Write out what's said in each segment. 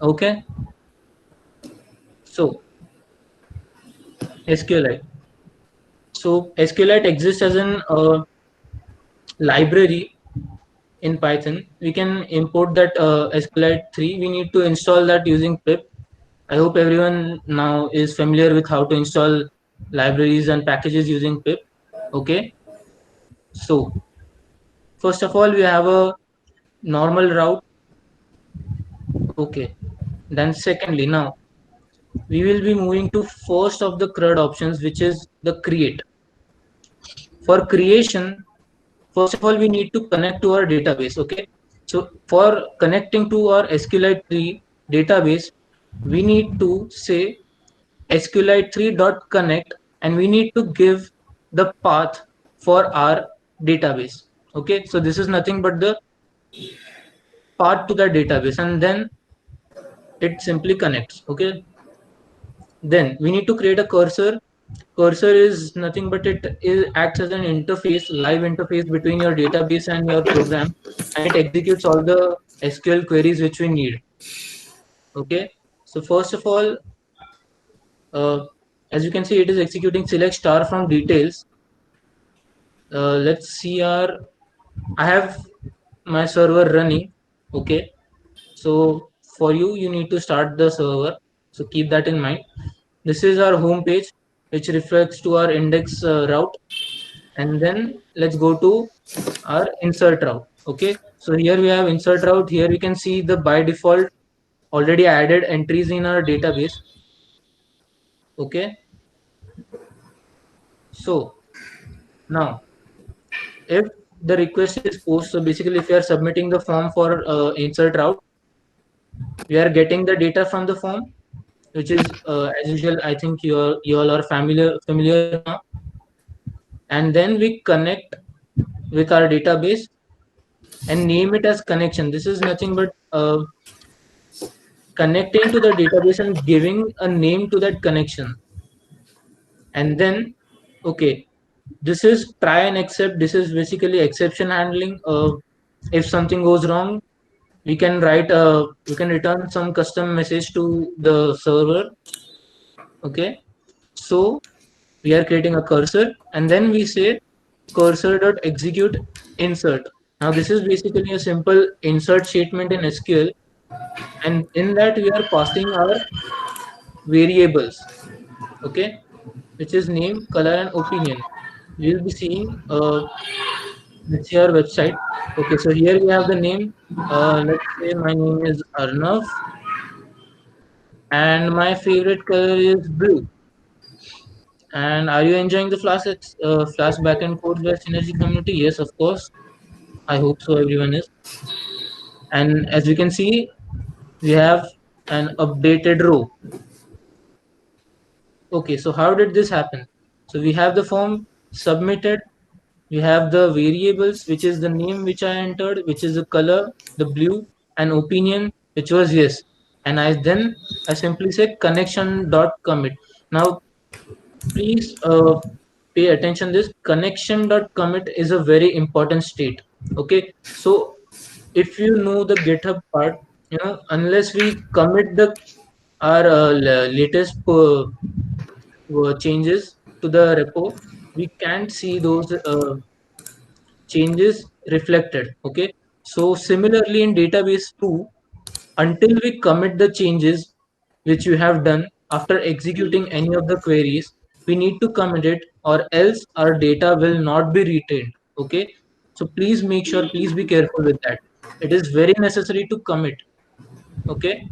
Okay, so SQLite. So SQLite exists as an library in Python. We can import that SQLite 3. We need to install that using pip. I hope everyone now is familiar with how to install libraries and packages using pip. Okay, so first of all, we have a normal route. Okay, then secondly, now we will be moving to first of the CRUD options, which is the create. For creation, first of all, we need to connect to our database. Okay, so for connecting to our SQLite 3 database, we need to say SQLite 3.connect, and we need to give the path for our database. Okay, so this is nothing but the path to the database, and then it simply connects. Okay, then we need to create a cursor. Cursor is nothing but it acts as an interface, live interface between your database and your program, and it executes all the SQL queries which we need. Okay, so first of all, uh, as you can see, it is executing select star from details. Let's see our, I have my server running. Okay, so for you need to start the server, so keep that in mind. This is our home page, which reflects to our index route, and then let's go to our insert route. Okay, so here we have insert route. Here we can see the by default already added entries in our database. Okay, so now if the request is post, so basically if you are submitting the form for insert route, we are getting the data from the form, which is as usual. I think you all are familiar now, and then we connect with our database and name it as connection. This is nothing but connecting to the database and giving a name to that connection. And then, okay, this is try and accept. This is basically exception handling. If something goes wrong, we can return some custom message to the server. Okay, so we are creating a cursor, and then we say cursor dot execute insert. Now this is basically a simple insert statement in SQL, and in that we are passing our variables. Okay, which is name, color, and opinion. We will be seeing let's see our website. Okay, so here we have the name. Let's say my name is Arnav, and my favorite color is blue. And are you enjoying the Flash backend course by Synergy community? Yes, of course. I hope so. Everyone is. And as you can see, we have an updated row. Okay, so how did this happen? So we have the form submitted. We have the variables, which is the name which I entered, which is the color, the blue, and opinion, which was yes. And I simply say connection dot commit. Now please pay attention. This connection dot commit is a very important state. Okay, so if you know the GitHub part, unless we commit the our latest changes to the repo, we can't see those changes reflected. Okay, so similarly in database too, until we commit the changes which you have done after executing any of the queries, we need to commit it, or else our data will not be retained. Okay, so please make sure, please be careful with that. It is very necessary to commit. Okay,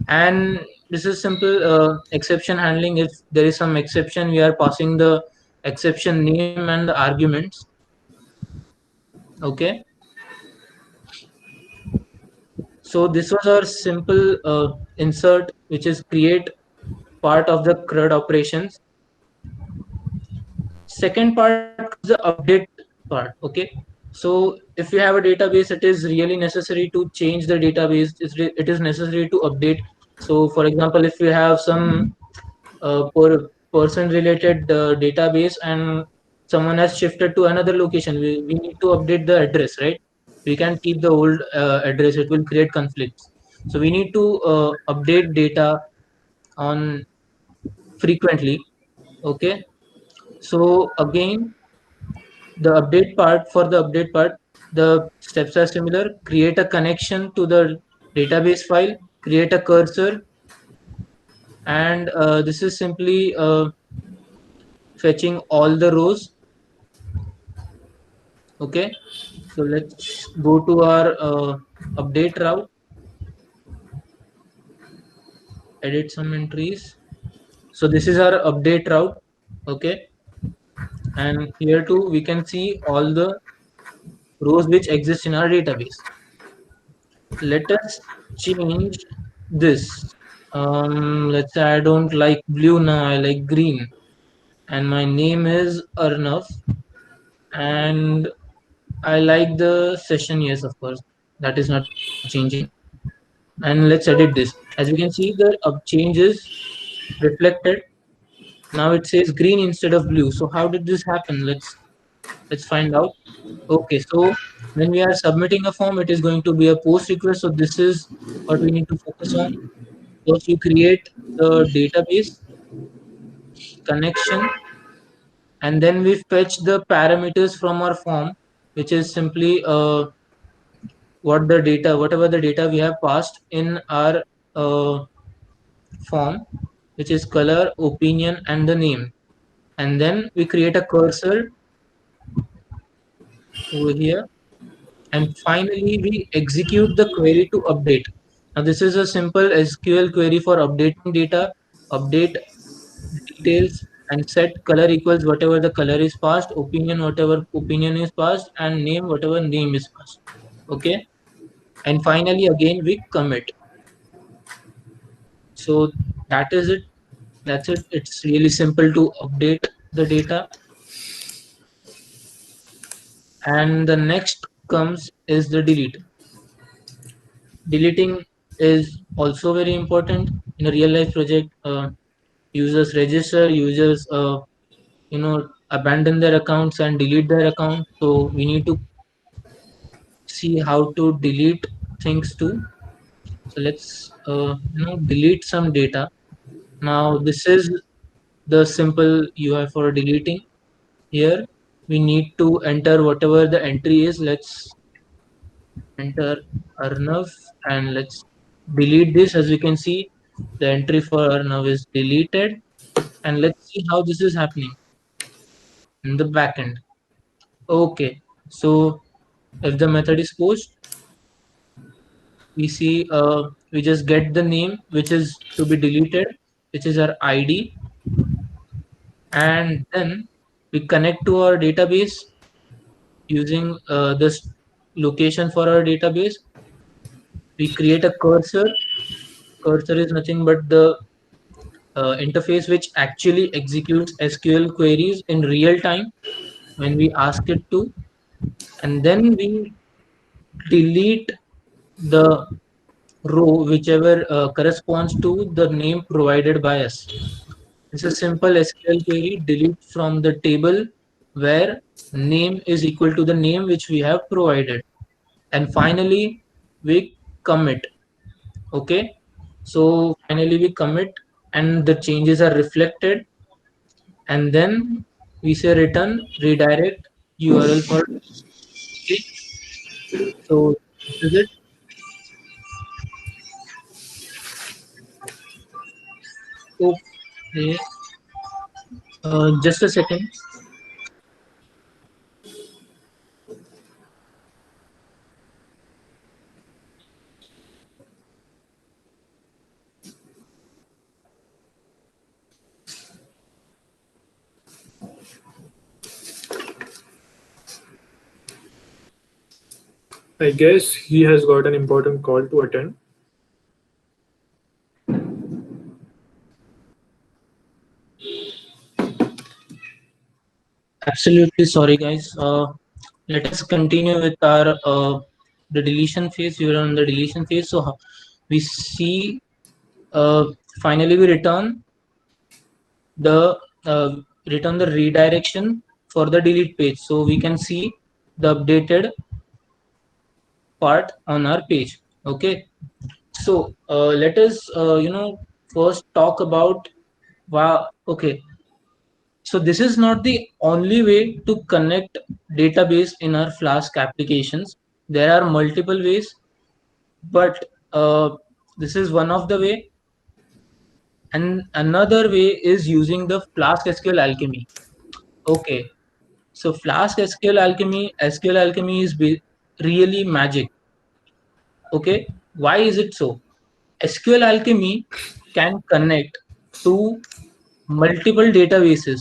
and this is simple exception handling. If there is some exception, we are passing the exception name and the arguments. Okay, so this was our simple insert, which is create part of the CRUD operations. Second part is the update part. Okay, so if you have a database, it is really necessary to change the database. It is necessary to update. So for example, if you have some person related database and someone has shifted to another location, we need to update the address, right? We can't keep the old address, it will create conflicts. So we need to update data on frequently. Okay, so again, the update part, the steps are similar. Create a connection to the database file, create a cursor, and this is simply fetching all the rows. Okay, so let's go to our update route, edit some entries. So this is our update route. Okay, and here too we can see all the rows which exist in our database. Let us change this. Let's say I don't like blue now, I like green, and my name is Arnav, and I like the session. Yes, of course, that is not changing. And let's edit this. As we can see, the change is reflected. Now it says green instead of blue. So how did this happen? Let's find out. Okay, so when we are submitting a form, it is going to be a post request. So this is what we need to focus on. First, you create the database connection, and then we fetch the parameters from our form, which is simply whatever the data we have passed in our form, which is color, opinion, and the name. And then we create a cursor over here, and finally we execute the query to update. Now this is a simple SQL query for updating data, update details, and set color equals whatever the color is passed, opinion whatever opinion is passed, and name whatever name is passed. Okay, and finally again we commit. So that is it. That's it. It's really simple to update the data. And the next comes is the delete. Deleting is also very important in a real life project. Users register, users abandon their accounts and delete their account. So we need to see how to delete things too. So let's delete some data. Now this is the simple UI for deleting. Here we need to enter whatever the entry is. Let's enter Arnav, and let's delete this. As we can see, the entry for Arnav is deleted, and let's see how this is happening in the backend. Okay, so if the method is post, we see we just get the name which is to be deleted, which is our ID, and then we connect to our database using this location for our database. We create a cursor. Cursor is nothing but the interface which actually executes SQL queries in real time when we ask it to, and then we delete the row whichever corresponds to the name provided by us. It's a simple SQL query, delete from the table where name is equal to the name which we have provided. And finally, we commit. Okay, so finally we commit, and the changes are reflected, and then we say return redirect URL for. Okay, so this is it. Okay, just a second. I guess he has got an important call to attend. Absolutely sorry, guys. Let us continue with our the deletion phase. We are on the deletion phase, so we see uh, finally we the return the redirection for the delete page, so we can see the updated part on our page. Okay, So let us, first talk about, wow, okay. So this is not the only way to connect database in our Flask applications. There are multiple ways, but this is one of the way. And another way is using the Flask SQL Alchemy. Okay, so Flask SQL Alchemy is really magic. Okay, why is it so? SQL Alchemy can connect to multiple databases.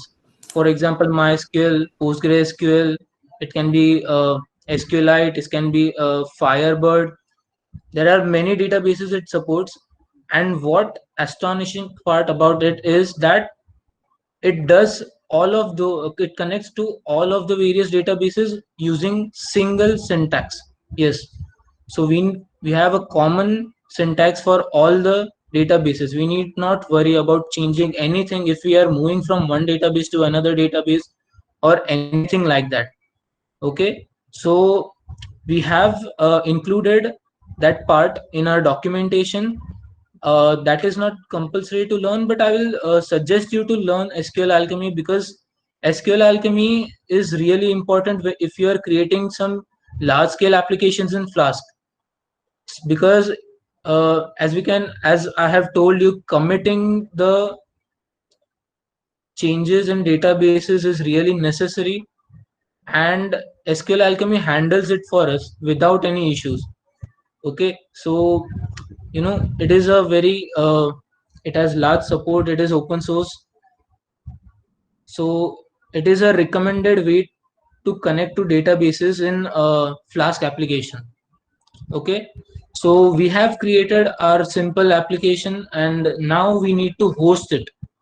For example, MySQL, PostgreSQL, it can be SQLite, it can be Firebird. There are many databases it supports. And what astonishing part about it is that it does all of the it connects to all of the various databases using single syntax. Yes, so we have a common syntax for all the databases. We need not worry about changing anything if we are moving from one database to another database or anything like that. Okay, so we have included that part in our documentation. That is not compulsory to learn, but I will suggest you to learn SQL Alchemy, because SQL Alchemy is really important if you are creating some large scale applications in Flask. Because as I have told you, committing the changes in databases is really necessary, and SQL Alchemy handles it for us without any issues. Okay, so it is a very it has large support, it is open source, so it is a recommended way to connect to databases in Flask application. Okay, so we have created our simple application and now we need to host it.